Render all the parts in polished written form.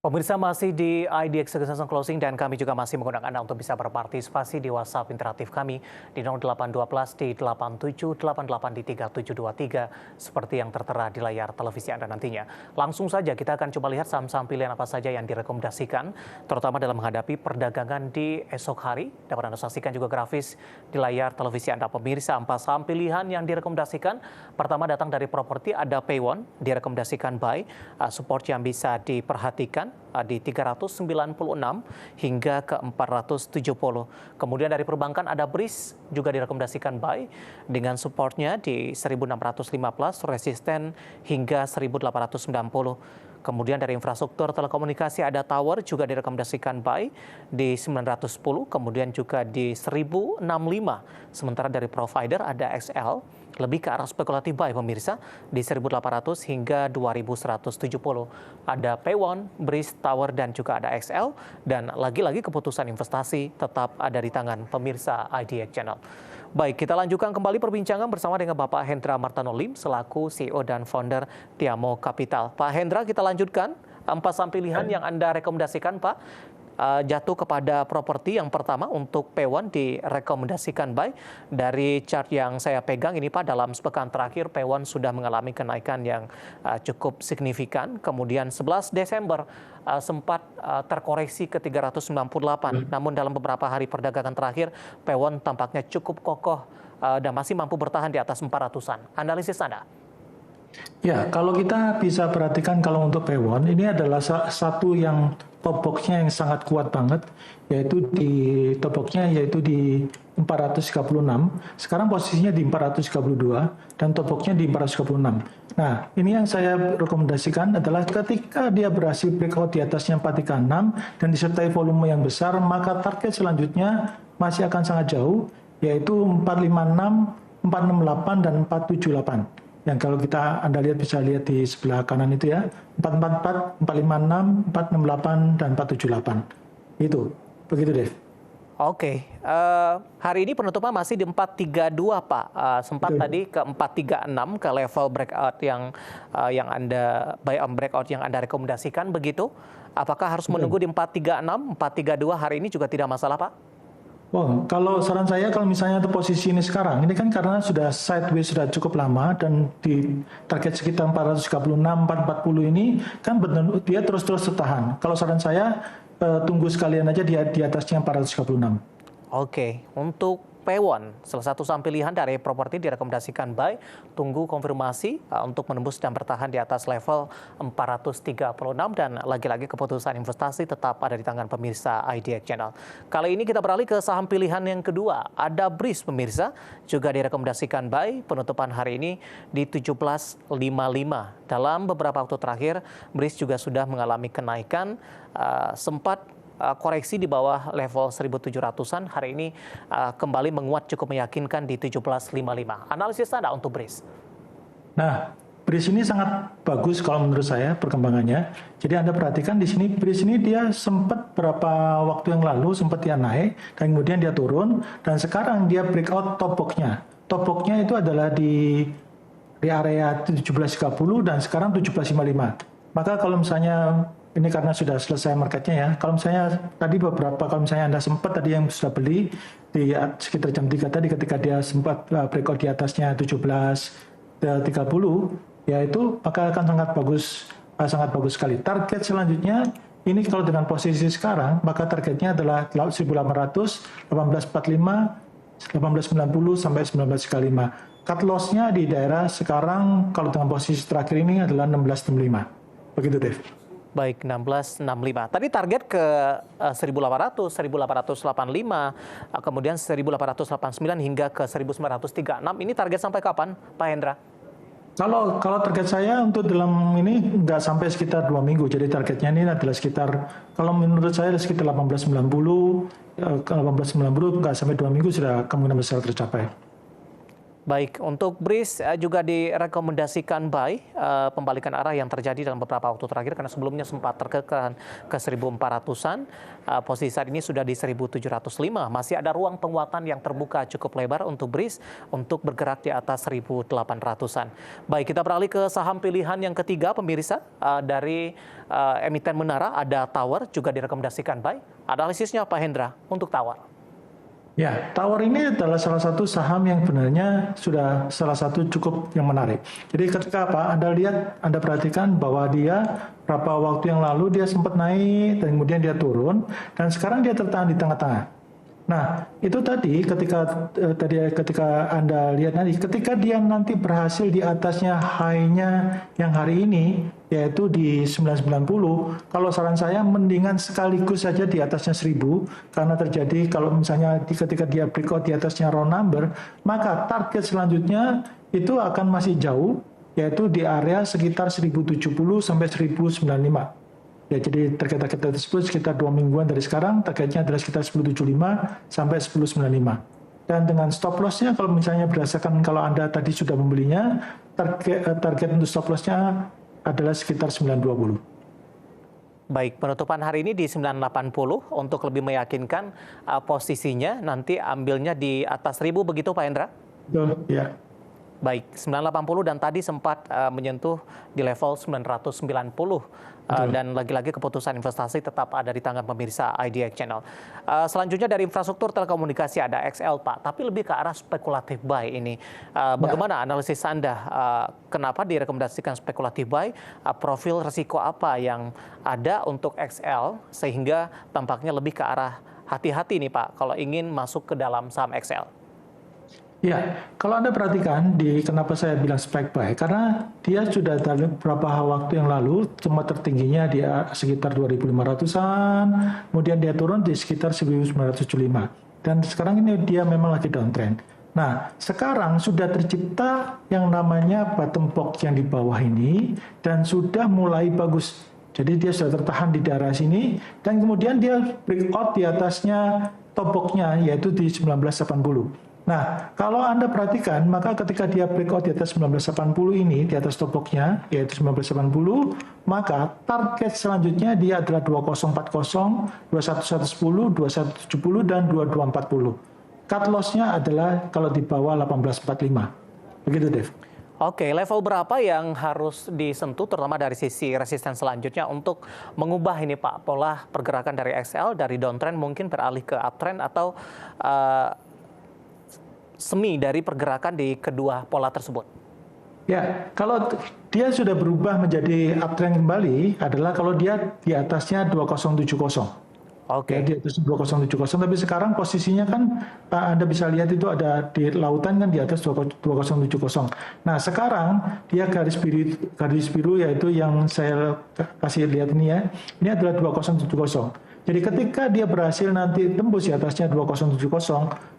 Pemirsa masih di IDX Execution Closing dan kami juga masih mengundang Anda untuk bisa berpartisipasi di WhatsApp interaktif kami di 0812 di 8788 di 3723 seperti yang tertera di layar televisi Anda nantinya. Langsung saja kita akan coba lihat saham-saham pilihan apa saja yang direkomendasikan terutama dalam menghadapi perdagangan di esok hari. Dapat Anda saksikan juga grafis di layar televisi Anda pemirsa. Empat saham pilihan yang direkomendasikan pertama datang dari properti ada Paywon direkomendasikan buy, support yang bisa diperhatikan di 396 hingga ke 470. Kemudian dari perbankan ada BRIS juga direkomendasikan buy dengan supportnya di 1615, resisten hingga 1890. Kemudian dari infrastruktur telekomunikasi ada Tower juga direkomendasikan buy di 910, kemudian juga di 1065. Sementara dari provider ada XL lebih ke arah spekulatif buy pemirsa di 1800 hingga 2170. Ada Paywon, BRIS, Tower dan juga ada XL dan lagi-lagi keputusan investasi tetap ada di tangan pemirsa IDX Channel. Baik, kita lanjutkan kembali perbincangan bersama dengan Bapak Hendra Martanolim selaku CEO dan founder Tiamo Capital. Pak Hendra, kita lanjutkan empat saham pilihan yang Anda rekomendasikan, Pak. Jatuh kepada properti yang pertama untuk Paywon direkomendasikan buy. Dari chart yang saya pegang ini Pak, dalam sepekan terakhir Paywon sudah mengalami kenaikan yang cukup signifikan. Kemudian 11 Desember sempat terkoreksi ke 398. Namun dalam beberapa hari perdagangan terakhir Paywon tampaknya cukup kokoh dan masih mampu bertahan di atas 400-an. Analisis Anda? Ya, kalau kita bisa perhatikan kalau untuk Paywon ini adalah satu yang top box-nya yang sangat kuat banget, yaitu di top box-nya yaitu di 436. Sekarang posisinya di 432 dan top box-nya di 436. Nah, ini yang saya rekomendasikan adalah ketika dia berhasil breakout di atasnya 436 dan disertai volume yang besar, maka target selanjutnya masih akan sangat jauh, yaitu 456, 468 dan 478. Yang kalau Anda bisa lihat di sebelah kanan itu ya, 444, 456, 468, dan 478. Itu, begitu Dave. Oke, hari ini penutupan masih di 432 Pak. Sempat tadi ke 436 ke level breakout yang Anda buy on breakout yang Anda rekomendasikan begitu. Apakah harus menunggu di 436, 432 hari ini juga tidak masalah Pak? Wow, kalau saran saya kalau misalnya posisi ini sekarang, ini kan karena sudah sideways sudah cukup lama dan di target sekitar 436, 440 ini kan dia terus-terus tertahan. Kalau saran saya tunggu sekalian aja di atasnya 436. Oke, untuk Paywon, salah satu saham pilihan dari properti direkomendasikan buy, tunggu konfirmasi untuk menembus dan bertahan di atas level 436 dan lagi-lagi keputusan investasi tetap ada di tangan pemirsa IDX Channel. Kali ini kita beralih ke saham pilihan yang kedua, ada BRIS pemirsa, juga direkomendasikan buy, penutupan hari ini di 17.55. Dalam beberapa waktu terakhir, BRIS juga sudah mengalami kenaikan, sempat koreksi di bawah level 1.700-an, hari ini kembali menguat cukup meyakinkan di 17.55. Analisis Anda untuk BRIS? Nah, BRIS ini sangat bagus kalau menurut saya perkembangannya. Jadi Anda perhatikan di sini BRIS ini dia sempat beberapa waktu yang lalu sempat dia naik dan kemudian dia turun dan sekarang dia breakout top box-nya. Top box-nya itu adalah di area 17.30 dan sekarang 17.55. Maka kalau misalnya ini karena sudah selesai marketnya ya. Kalau misalnya tadi kalau misalnya Anda sempat tadi yang sudah beli di sekitar jam 3 tadi ketika dia sempat breakout di atasnya 17.30, ya itu maka akan sangat bagus sekali. Target selanjutnya ini kalau dengan posisi sekarang maka targetnya adalah 1.800, 1845, 1890 sampai 1935. Cut loss-nya di daerah sekarang kalau dengan posisi terakhir ini adalah 1665. Begitu Dave. Baik, 1665. Tadi target ke 1.800, 1.885, kemudian 1.889 hingga ke 1.936. Ini target sampai kapan, Pak Hendra? Kalau target saya untuk dalam ini nggak sampai sekitar 2 minggu. Jadi targetnya ini adalah sekitar, kalau menurut saya sekitar 1890, ke 1890 nggak sampai 2 minggu sudah kemungkinan besar tercapai. Baik, untuk BRIS juga direkomendasikan buy, pembalikan arah yang terjadi dalam beberapa waktu terakhir karena sebelumnya sempat terkekang ke 1400-an, posisi saat ini sudah di 1705. Masih ada ruang penguatan yang terbuka cukup lebar untuk BRIS untuk bergerak di atas 1800-an. Baik, kita beralih ke saham pilihan yang ketiga pemirsa, dari emiten Menara ada Tower juga direkomendasikan buy. Analisisnya Pak Hendra untuk Tower. Ya, Tower ini adalah salah satu saham yang sebenarnya sudah salah satu cukup yang menarik. Jadi ketika Anda lihat, Anda perhatikan bahwa dia berapa waktu yang lalu dia sempat naik, dan kemudian dia turun, dan sekarang dia tertahan di tengah-tengah. Nah, itu tadi ketika Anda lihat nanti, ketika dia nanti berhasil di atasnya high-nya yang hari ini, yaitu di 990, kalau saran saya mendingan sekaligus saja di atasnya 1000, karena terjadi kalau misalnya ketika dia breakout di atasnya round number, maka target selanjutnya itu akan masih jauh, yaitu di area sekitar 1070 sampai 1095. Ya, jadi target tersebut sekitar 2 mingguan dari sekarang, targetnya adalah sekitar 1075 sampai 1095. Dan dengan stop loss-nya, kalau misalnya berdasarkan kalau Anda tadi sudah membelinya, target untuk stop loss-nya adalah sekitar 920. Baik, penutupan hari ini di 980 untuk lebih meyakinkan posisinya nanti ambilnya di atas 1000 begitu Pak Hendra? Betul, ya. Baik, 980 dan tadi sempat menyentuh di level 990. Dan lagi-lagi keputusan investasi tetap ada di tangan pemirsa IDX Channel. Selanjutnya dari infrastruktur telekomunikasi ada XL Pak, tapi lebih ke arah spekulatif buy ini. Bagaimana analisis Anda? Kenapa direkomendasikan spekulatif buy? Profil risiko apa yang ada untuk XL sehingga tampaknya lebih ke arah hati-hati nih Pak kalau ingin masuk ke dalam saham XL? Ya, kalau Anda perhatikan kenapa saya bilang spike buy, karena dia sudah dari beberapa waktu yang lalu cuma tertingginya di sekitar 2.500-an, kemudian dia turun di sekitar 1.975. Dan sekarang ini dia memang lagi downtrend. Nah, sekarang sudah tercipta yang namanya bottom box yang di bawah ini dan sudah mulai bagus. Jadi dia sudah tertahan di daerah sini dan kemudian dia breakout di atasnya top box-nya yaitu di 1980. Nah, kalau Anda perhatikan, maka ketika dia breakout di atas 1980 ini, di atas top box-nya, yaitu 1980, maka target selanjutnya dia adalah 2040, 21110, 2170, dan 2240. Cut loss-nya adalah kalau di bawah 1845. Begitu, Dev. Oke, level berapa yang harus disentuh terutama dari sisi resisten selanjutnya untuk mengubah ini Pak, pola pergerakan dari XL, dari downtrend mungkin beralih ke uptrend atau semi dari pergerakan di kedua pola tersebut? Ya, kalau dia sudah berubah menjadi uptrend kembali adalah kalau dia di atasnya 2070. Oke. Ya, di atas 2070, tapi sekarang posisinya kan Anda bisa lihat itu ada di lautan kan di atas 2070. Nah, sekarang dia garis biru yaitu yang saya kasih lihat ini ya. Ini adalah 2070. Jadi ketika dia berhasil nanti tembus di atasnya 2070,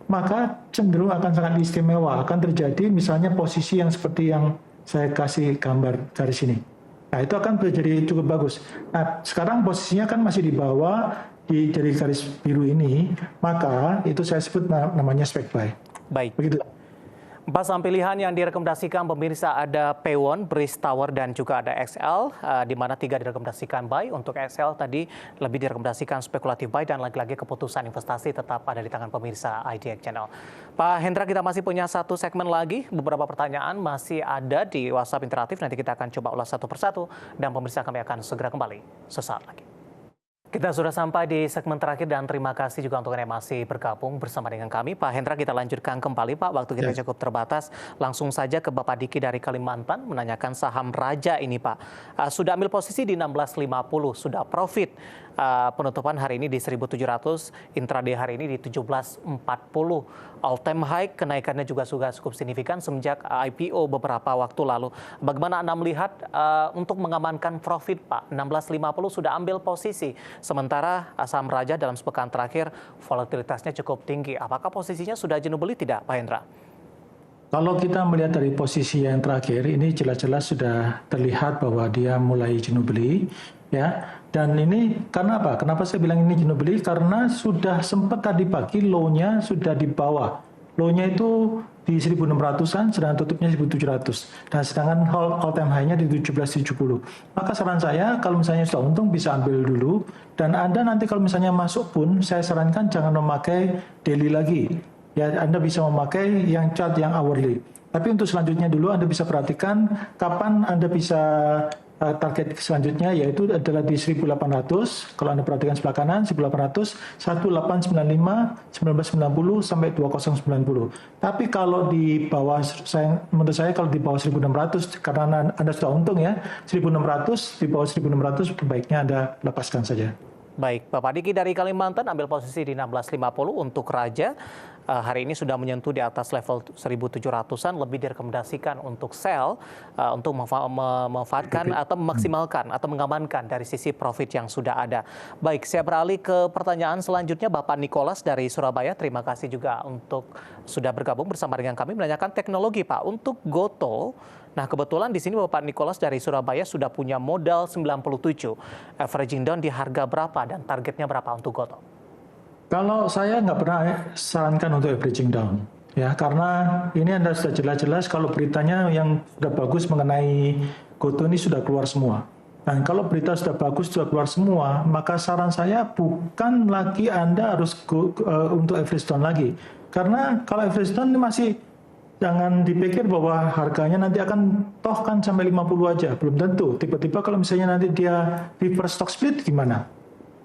maka cenderung akan sangat istimewa. Akan terjadi misalnya posisi yang seperti yang saya kasih gambar garis ini. Nah, itu akan menjadi cukup bagus. Nah, sekarang posisinya kan masih di bawah dari garis biru ini, maka itu saya sebut namanya spike buy. Baik. Begitu. 4 saham pilihan yang direkomendasikan pemirsa ada Pewon, BRIS, Tower, dan juga ada XL, di mana 3 direkomendasikan buy. Untuk XL tadi lebih direkomendasikan spekulatif buy dan lagi-lagi keputusan investasi tetap ada di tangan pemirsa IDX Channel. Pak Hendra, kita masih punya satu segmen lagi. Beberapa pertanyaan masih ada di WhatsApp interaktif. Nanti kita akan coba ulas satu persatu dan pemirsa kami akan segera kembali sesaat lagi. Kita sudah sampai di segmen terakhir dan terima kasih juga untuk Anda yang masih bergabung bersama dengan kami. Pak Hendra, kita lanjutkan kembali Pak, waktu kita cukup terbatas. Langsung saja ke Bapak Diki dari Kalimantan menanyakan saham Raja ini Pak. Sudah ambil posisi di 1650, sudah profit. Penutupan hari ini di 1700, intraday hari ini di 1740. All time high, kenaikannya juga sudah cukup signifikan semenjak IPO beberapa waktu lalu. Bagaimana Anda melihat untuk mengamankan profit Pak? 1650 sudah ambil posisi. Sementara saham Raja dalam sepekan terakhir volatilitasnya cukup tinggi. Apakah posisinya sudah jenuh beli tidak Pak Hendra? Kalau kita melihat dari posisi yang terakhir, ini jelas-jelas sudah terlihat bahwa dia mulai jenuh beli. Ya, dan ini karena apa? Kenapa saya bilang ini jenuh beli? Karena sudah sempat tadi pagi low-nya sudah di bawah. Low-nya itu di 1.600-an, sedangkan tutupnya 1.700. Dan sedangkan all time high-nya di 17.70. Maka saran saya, kalau misalnya sudah untung bisa ambil dulu. Dan Anda nanti kalau misalnya masuk pun, saya sarankan jangan memakai daily lagi. Ya, Anda bisa memakai yang chart yang hourly. Tapi untuk selanjutnya dulu Anda bisa perhatikan kapan Anda bisa target selanjutnya, yaitu adalah di 1.800. Kalau Anda perhatikan sebelah kanan, 1.800, 1895, 1990 sampai 2090. Tapi kalau di bawah, menurut saya kalau di bawah 1.600, karena Anda sudah untung ya, 1.600, di bawah 1.600 baiknya Anda lepaskan saja. Baik, Bapak Diki dari Kalimantan ambil posisi di 1650 untuk Raja. Hari ini sudah menyentuh di atas level 1.700-an, lebih direkomendasikan untuk sell untuk memanfaatkan atau memaksimalkan atau mengamankan dari sisi profit yang sudah ada. Baik, saya beralih ke pertanyaan selanjutnya Bapak Nicholas dari Surabaya. Terima kasih juga untuk sudah bergabung bersama dengan kami menanyakan teknologi Pak. Untuk Goto, nah kebetulan di sini Bapak Nicholas dari Surabaya sudah punya modal 97. Averaging down di harga berapa dan targetnya berapa untuk Goto? Kalau saya nggak pernah sarankan untuk averaging down, ya karena ini Anda sudah jelas-jelas kalau beritanya yang sudah bagus mengenai Goto ini sudah keluar semua. Dan kalau berita sudah bagus sudah keluar semua, maka saran saya bukan lagi Anda harus untuk average down lagi. Karena kalau average down ini masih jangan dipikir bahwa harganya nanti akan toh kan sampai 50 aja, belum tentu. Tiba-tiba kalau misalnya nanti dia reverse stock split gimana?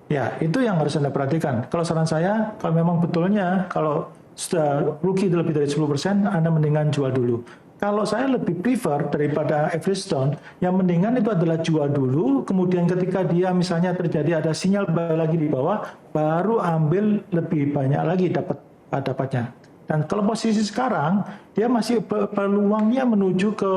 Ya, itu yang harus Anda perhatikan. Kalau saran saya, kalau memang betulnya, kalau sudah rugi lebih dari 10%, Anda mendingan jual dulu. Kalau saya lebih prefer daripada average down, yang mendingan itu adalah jual dulu, kemudian ketika dia misalnya terjadi ada sinyal buy lagi di bawah, baru ambil lebih banyak lagi dapatnya. Dan kalau posisi sekarang, dia masih peluangnya menuju ke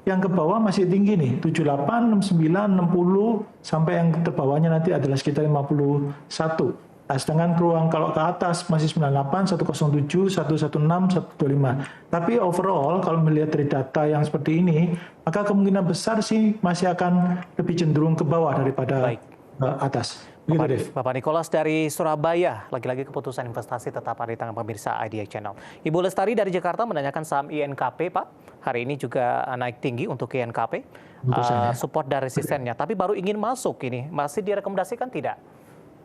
yang ke bawah masih tinggi nih, 78, 69, 60, sampai yang terbawahnya nanti adalah sekitar 51. Nah, sedangkan ruang kalau ke atas masih 98, 107, 116, 125. Tapi overall, kalau melihat dari data yang seperti ini, maka kemungkinan besar sih masih akan lebih cenderung ke bawah daripada atas. Bapak Nicholas dari Surabaya, lagi-lagi keputusan investasi tetap ada di tangan pemirsa IDX Channel. Ibu Lestari dari Jakarta menanyakan saham INKP, Pak. Hari ini juga naik tinggi untuk INKP, support dan resistennya. Tapi baru ingin masuk ini, masih direkomendasikan tidak?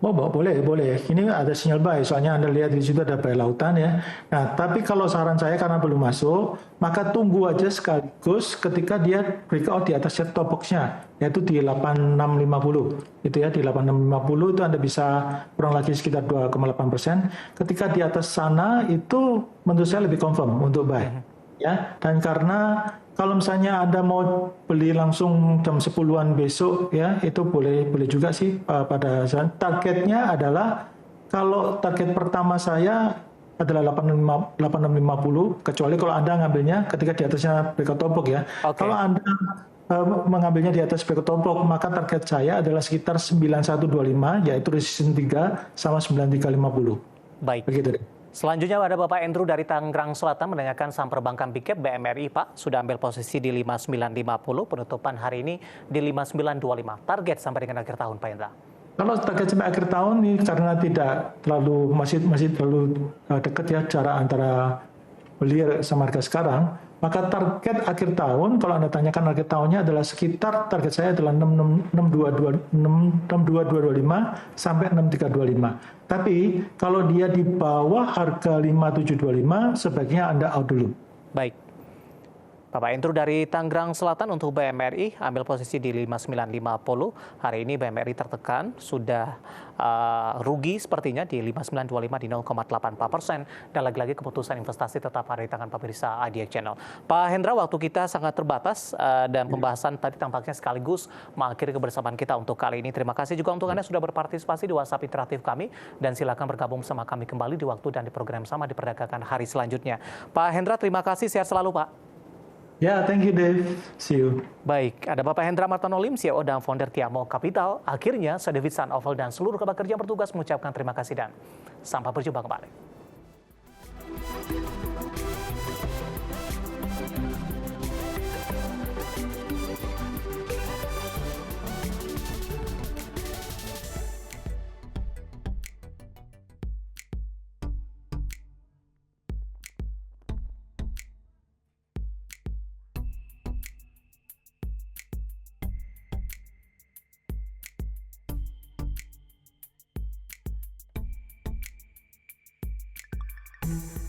Oh, boleh. Ini ada sinyal buy, soalnya Anda lihat di situ ada buy lautan ya. Nah, tapi kalau saran saya karena belum masuk, maka tunggu aja sekaligus ketika dia breakout di atas set top box-nya, yaitu di 8650. Itu ya, di 8650 itu Anda bisa kurang lagi sekitar 2,8%. Ketika di atas sana itu menurut saya lebih confirm untuk buy. Ya, dan karena kalau misalnya Anda mau beli langsung jam 10-an besok ya, itu boleh juga sih pada saat targetnya adalah kalau target pertama saya adalah 8650, kecuali kalau Anda ngambilnya ketika di atasnya breakout top box ya. Okay. Kalau Anda mengambilnya di atas breakout top box, maka target saya adalah sekitar 9125, yaitu resistance 3 sama 9350. Baik. Begitu deh. Selanjutnya ada Bapak Andrew dari Tangerang Selatan menanyakan saham perbankan Big Cap BMRI, Pak. Sudah ambil posisi di 5950, penutupan hari ini di 5925. Target sampai dengan akhir tahun, Pak Hendra. Kalau target sampai akhir tahun ini karena tidak terlalu masih terlalu dekat ya jarak antara beli sama harga sekarang, maka target akhir tahun kalau Anda tanyakan target tahunnya adalah sekitar target saya adalah 62225 sampai 6325. Tapi kalau dia di bawah harga 5725 sebaiknya Anda out dulu. Baik. Bapak Andrew dari Tangerang Selatan untuk BMRI ambil posisi di 5950. Hari ini BMRI tertekan, sudah rugi sepertinya di 5925 di 0,84%. Dan lagi-lagi keputusan investasi tetap ada di tangan pemirsa IDX Channel. Pak Hendra, waktu kita sangat terbatas dan pembahasan tadi tampaknya sekaligus mengakhiri kebersamaan kita untuk kali ini. Terima kasih juga untuk Anda sudah berpartisipasi di WhatsApp interaktif kami. Dan silakan bergabung bersama kami kembali di waktu dan di program sama di perdagangan hari selanjutnya. Pak Hendra, terima kasih. Sehat selalu, Pak. Ya, thank you Dave. See you. Baik, ada Bapak Hendra Martanolim, CEO dan founder Tiamo Capital. Akhirnya, saya David Sanovel dan seluruh kerabat kerja yang bertugas mengucapkan terima kasih dan sampai berjumpa kembali. Indonesia.